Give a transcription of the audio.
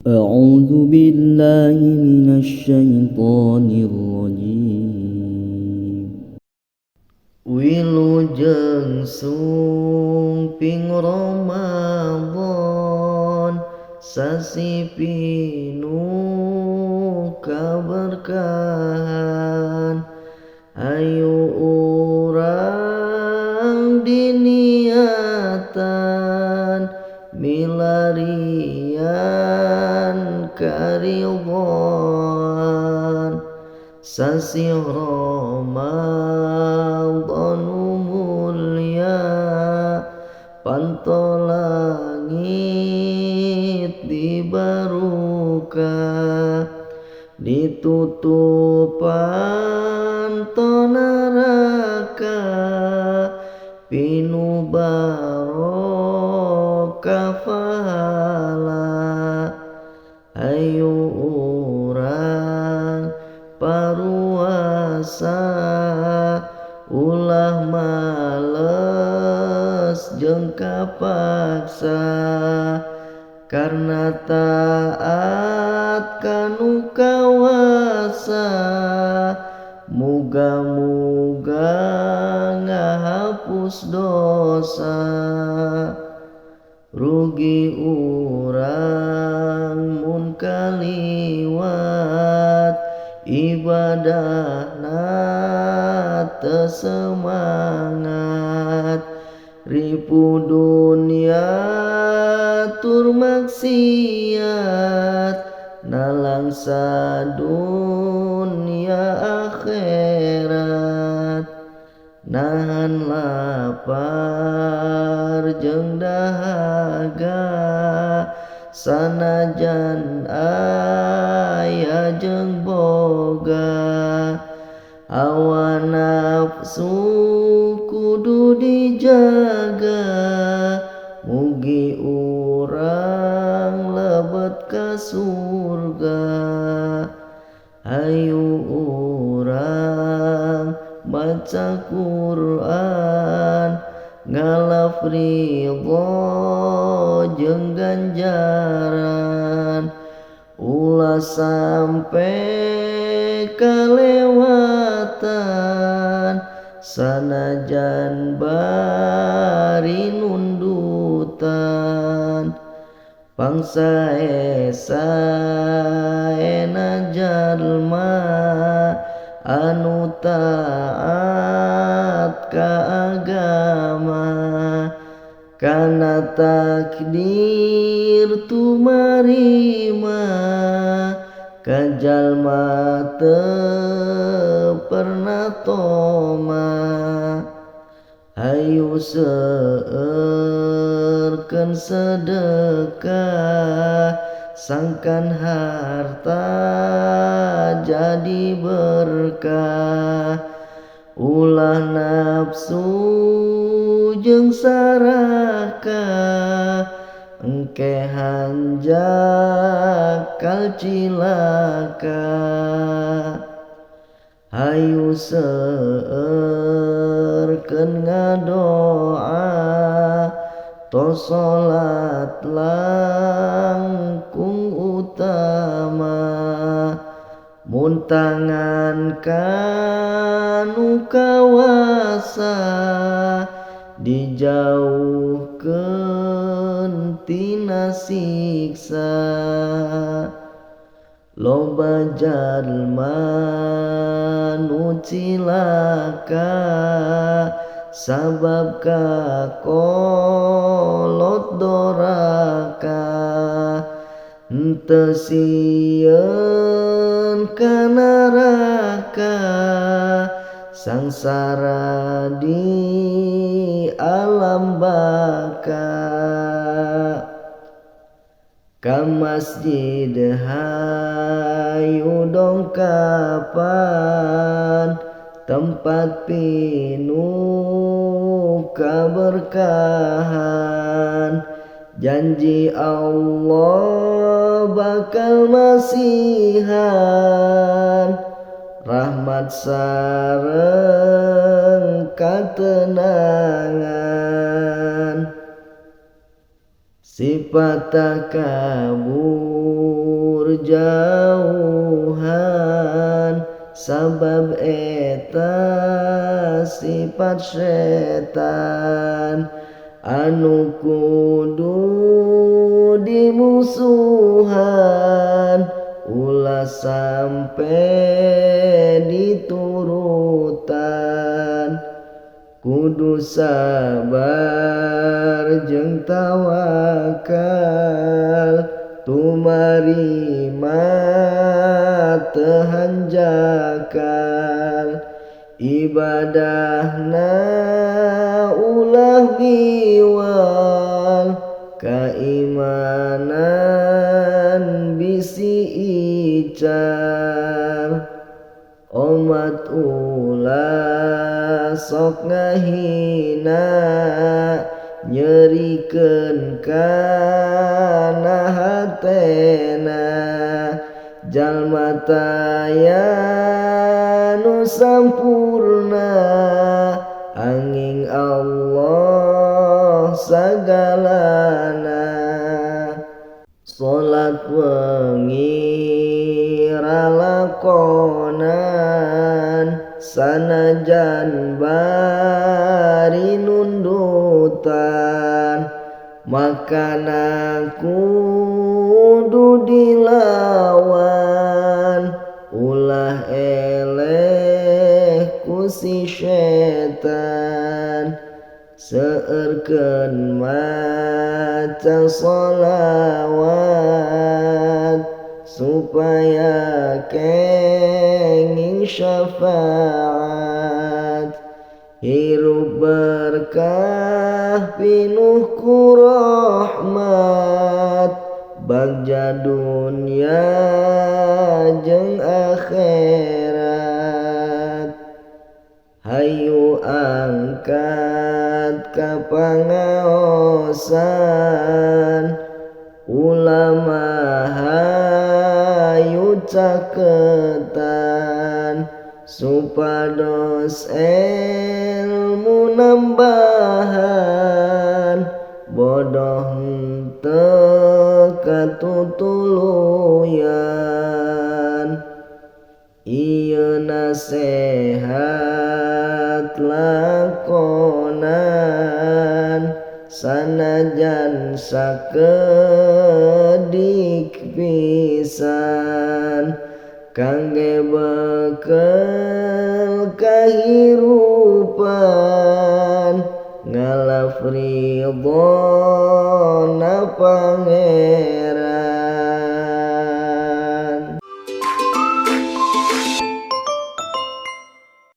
أعوذ بالله من الشيطان الرجيم. Wilujeng sumping Ramadan sasi pinuh kaberkahan, ayo urang diniatan milarian karidhoan sasi Ramadan mulia panto langit dibarukah ditutupan to neraka pinu barokah pahala, ayo urang paruasa ulah males jeung kapaksa karna taat kanu kawasa muga-muga ngahapus dosa. Rugi urang mun kaliwat ibadahna teu semangat, ripu dunya tur maksiat nalang sadunya akhirat, nahan lapar jeung dahaga sanajan aya jeung boga, hawa nafsu kudu dijaga mugi urang lebet ka surga, ayo urang maca Quran ngalaf ridho jeung ganjaran, ulah sampe kalewatan sanajan bari nundutan, pangsa saena jalma anu taat ka agama kana takdir tumarima ka jalma teu pernah toma, hayu seueurkeun sedekah sangkan harta jadi berkah, ulah nafsu jeung sarakah engke hanjakal cilaka, hayu seueurkeun ngadoa to salat langkung utama, mun tangan kanu kawasa dijauhkeun tina siksa, loba jalma nu cilaka sabab kakolot doraka henteu sieun ka neraka sangsara di alam baka, ka masjid hayu dongkapan tempat pinuh kaberkahan, janji Allah bakal masihan rahmat sareng katenangan, sifat takabur jauhan sabab eta sifat setan anu kudu dimusuhan ulah sampe diturutan kudu sabar jeung tawakal tumarima teu hanjakal ibadahna ulah biwal kaimanan bisi ical omat ulah sok ngahina nyerikeun kana hatena jalma taya nu sampurna anging Allah sagalana salat wengi ralakonan sanajan bari nundutan makana kudu dilawan ulah eleh ku si setan seurkeun maca sholawat supaya kenging syafaat hirup berkah pinuh ku rahmat bagja dunya jeung akhirat hayu angkat ka pangaosan ulama hayu caketan supados ilmu nambahan bodoh henteu katutuluyan ieu nasehat lakonan sanajan sakedik pisan kangge bekel kahirupan ngalaf ridhona pangeran